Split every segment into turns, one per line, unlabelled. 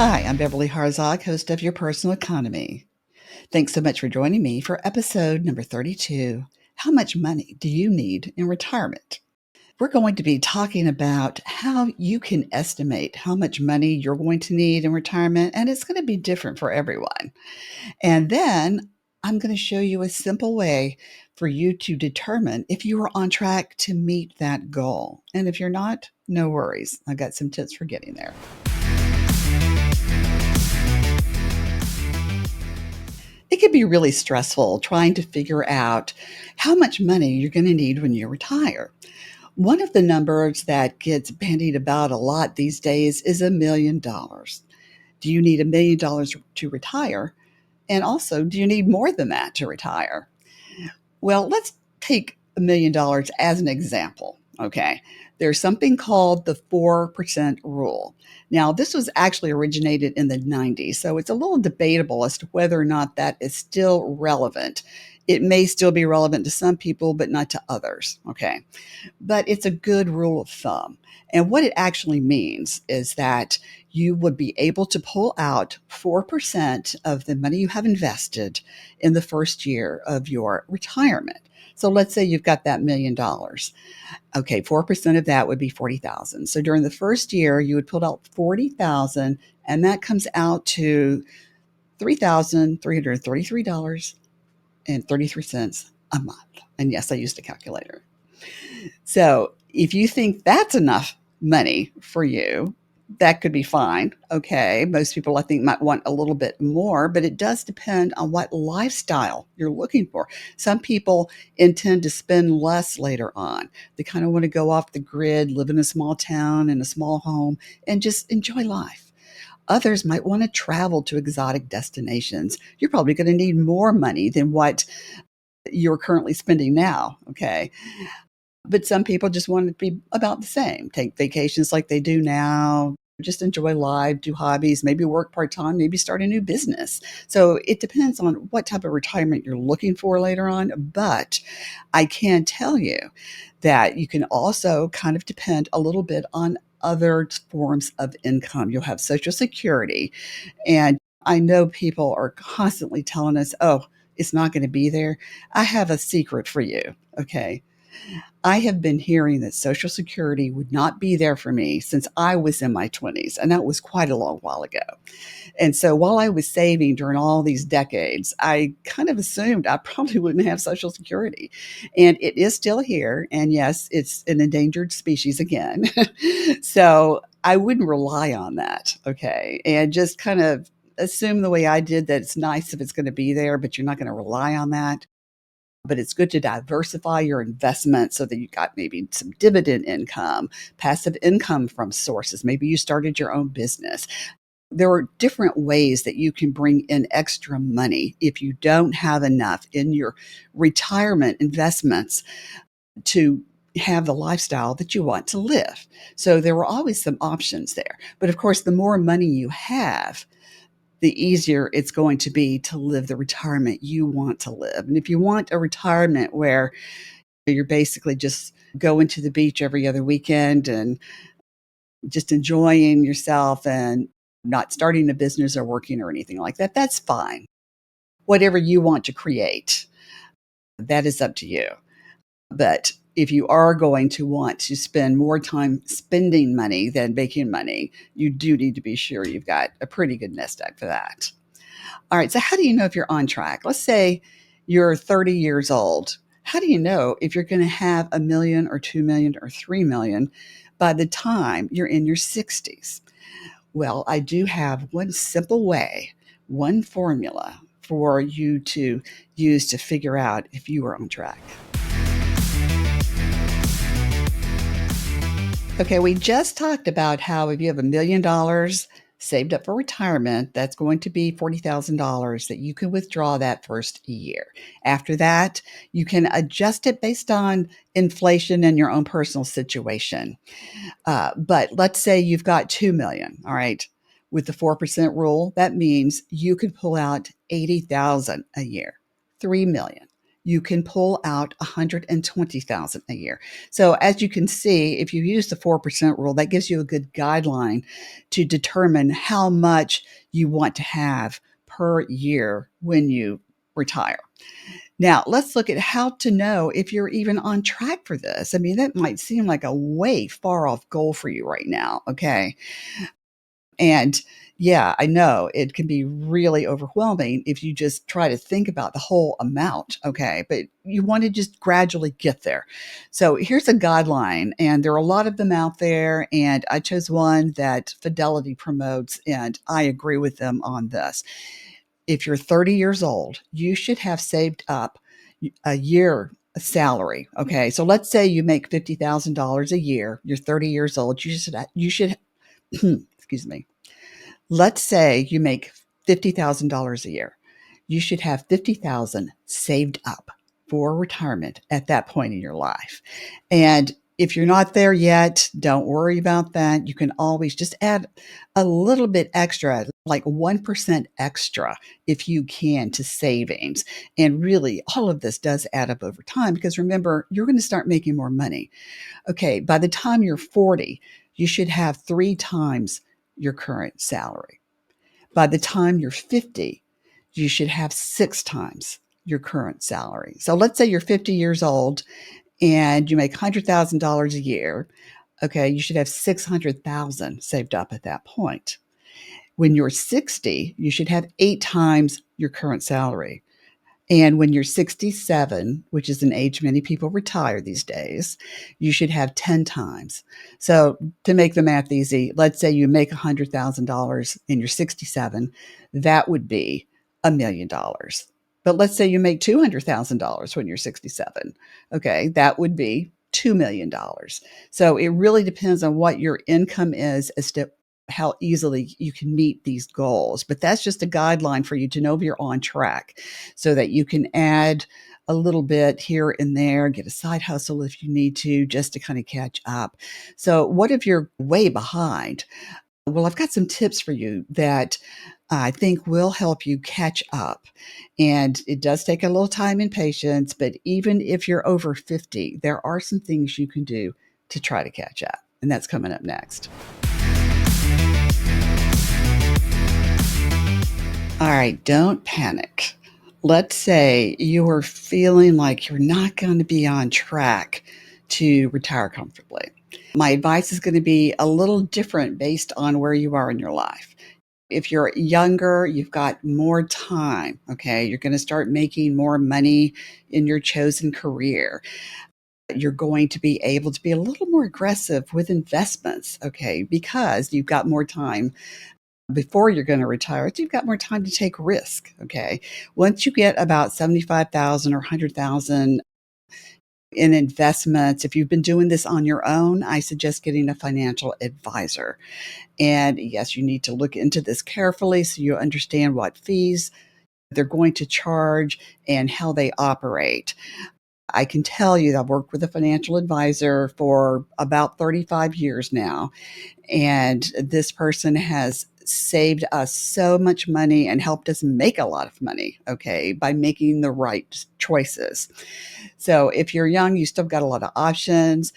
Hi, I'm Beverly Harzog, host of Your Personal Economy. Thanks so much for joining me for episode number 32. How much money do you need in retirement? We're going to be talking about how you can estimate how much money you're going to need in retirement, and it's going to be different for everyone. And then I'm going to show you a simple way for you to determine if you are on track to meet that goal. And if you're not, no worries. I got some tips for getting there. It can be really stressful trying to figure out how much money you're going to need when you retire. One of the numbers that gets bandied about a lot these days is $1 million. Do you need $1 million to retire? And also, do you need more than that to retire? Well, let's take $1 million as an example. Okay. There's something called the 4% rule. Now, this was actually originated in the 90s, so it's a little debatable as to whether or not that is still relevant. It may still be relevant to some people, but not to others. Okay. But it's a good rule of thumb. And what it actually means is that you would be able to pull out 4% of the money you have invested in the first year of your retirement. So let's say you've got that $1 million. Okay, 4% of that would be 40,000. So during the first year, you would pull out 40,000, and that comes out to $3,333.33 a month. And yes, I used a calculator. So if you think that's enough money for you, that could be fine. Okay. Most people, I think, might want a little bit more, but it does depend on what lifestyle you're looking for. Some people intend to spend less later on. They kind of want to go off the grid, live in a small town, in a small home, and just enjoy life. Others might want to travel to exotic destinations. You're probably going to need more money than what you're currently spending now. Okay. But some people just want it to be about the same. Take vacations like they do now, just enjoy life, do hobbies, maybe work part-time, maybe start a new business. So it depends on what type of retirement you're looking for later on. But I can tell you that you can also kind of depend a little bit on other forms of income. You'll have Social Security. And I know people are constantly telling us, oh, it's not going to be there. I have a secret for you. Okay. I have been hearing that Social Security would not be there for me since I was in my 20s, and that was quite a long while ago. And so while I was saving during all these decades, I kind of assumed I probably wouldn't have Social Security. And it is still here. And yes, it's an endangered species again. So I wouldn't rely on that. Okay. And just kind of assume the way I did that it's nice if it's going to be there, but you're not going to rely on that. But it's good to diversify your investment so that you got maybe some dividend income, passive income from sources. Maybe you started your own business. There are different ways that you can bring in extra money if you don't have enough in your retirement investments to have the lifestyle that you want to live. So there were always some options there. But of course, the more money you have, the easier it's going to be to live the retirement you want to live. And if you want a retirement where you're basically just going to the beach every other weekend and just enjoying yourself and not starting a business or working or anything like that, that's fine. Whatever you want to create, that is up to you. But if you are going to want to spend more time spending money than making money, you do need to be sure you've got a pretty good nest egg for that. All right, so how do you know if you're on track? Let's say you're 30 years old. How do you know if you're going to have a million or 2 million or 3 million by the time you're in your 60s? Well, I do have one simple way, one formula for you to use to figure out if you are on track. Okay, we just talked about how if you have $1 million saved up for retirement, that's going to be $40,000 that you can withdraw that first year. After that, you can adjust it based on inflation and your own personal situation. But let's say you've got 2 million, all right. With the 4% rule, that means you can pull out 80,000 a year. 3 million. you can pull out 120,000 a year. So as you can see, if you use the 4% rule, that gives you a good guideline to determine how much you want to have per year when you retire. Now, let's look at how to know if you're even on track for this. I mean, that might seem like a way far off goal for you right now, okay? And yeah, I know it can be really overwhelming if you just try to think about the whole amount, okay? But you want to just gradually get there. So here's a guideline, and there are a lot of them out there, and I chose one that Fidelity promotes, and I agree with them on this. If you're 30 years old, you should have saved up a year salary. Okay. So let's say you make $50,000 a year. You're 30 years old. You should excuse me. Let's say you make $50,000 a year. You should have 50,000 saved up for retirement at that point in your life. And if you're not there yet, don't worry about that. You can always just add a little bit extra, like 1% extra if you can, to savings. And really, all of this does add up over time because remember, you're going to start making more money. Okay, by the time you're 40, you should have 3 times your current salary. By the time you're 50, you should have 6 times your current salary. So let's say you're 50 years old and you make $100,000 a year. Okay, you should have 600,000 saved up at that point. When you're 60, you should have 8 times your current salary. And when you're 67, which is an age many people retire these days, you should have 10 times. So to make the math easy, let's say you make $100,000 and you're 67, that would be $1 million. But let's say you make $200,000 when you're 67. Okay, that would be $2 million. So it really depends on what your income is as to how easily you can meet these goals. But that's just a guideline for you to know if you're on track so that you can add a little bit here and there, get a side hustle if you need to, just to kind of catch up. So, what if you're way behind? Well, I've got some tips for you that I think will help you catch up. And it does take a little time and patience, but even if you're over 50, there are some things you can do to try to catch up. And that's coming up next. All right, don't panic. Let's say you are feeling like you're not going to be on track to retire comfortably. My advice is going to be a little different based on where you are in your life. If you're younger, you've got more time, okay? You're going to start making more money in your chosen career. You're going to be able to be a little more aggressive with investments, okay? Because you've got more time before you're going to retire, so you've got more time to take risk. Okay. Once you get about 75,000 or 100,000 in investments, if you've been doing this on your own, I suggest getting a financial advisor. And yes, you need to look into this carefully so you understand what fees they're going to charge and how they operate. I can tell you that I've worked with a financial advisor for about 35 years now. And this person has saved us so much money and helped us make a lot of money, okay, by making the right choices. So if you're young, you still got a lot of options.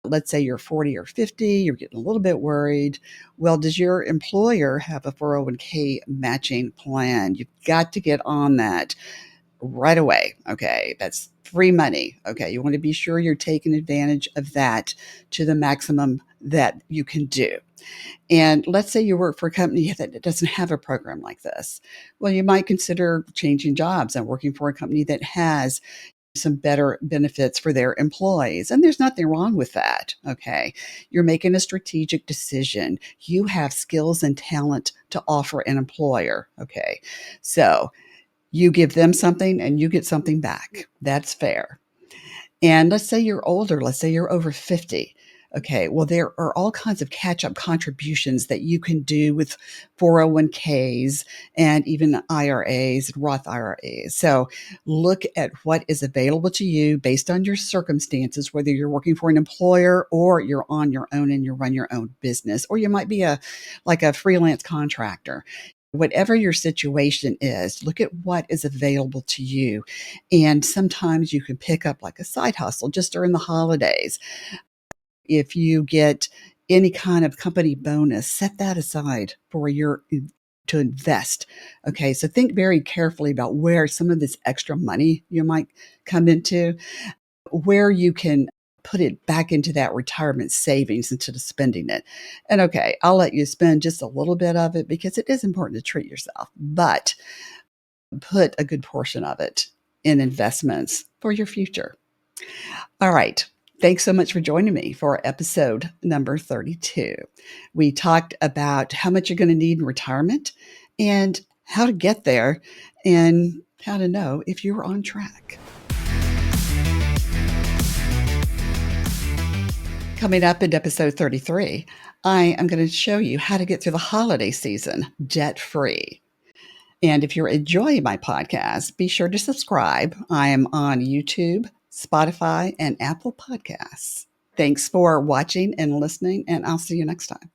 Let's say you're 40 or 50, you're getting a little bit worried. Well, does your employer have a 401k matching plan? You've got to get on that right away. Okay. That's free money. Okay. You want to be sure you're taking advantage of that to the maximum that you can do. And let's say you work for a company that doesn't have a program like this. Well, you might consider changing jobs and working for a company that has some better benefits for their employees. And there's nothing wrong with that. Okay. You're making a strategic decision. You have skills and talent to offer an employer. Okay. So you give them something and you get something back. That's fair. And let's say you're older, let's say you're over 50. Okay, well, there are all kinds of catch up contributions that you can do with 401ks and even IRAs and Roth IRAs. So look at what is available to you based on your circumstances, whether you're working for an employer or you're on your own and you run your own business, or you might be like a freelance contractor. Whatever your situation is, look at what is available to you. And sometimes you can pick up like a side hustle just during the holidays. If you get any kind of company bonus, set that aside for your to invest. Okay, so think very carefully about where some of this extra money you might come into, where you can put it back into that retirement savings instead of spending it. And okay, I'll let you spend just a little bit of it because it is important to treat yourself, but put a good portion of it in investments for your future. All right. Thanks so much for joining me for episode number 32. We talked about how much you're going to need in retirement and how to get there and how to know if you're on track. Coming up in episode 33, I am going to show you how to get through the holiday season debt-free. And if you're enjoying my podcast, be sure to subscribe. I am on YouTube, Spotify, and Apple Podcasts. Thanks for watching and listening, and I'll see you next time.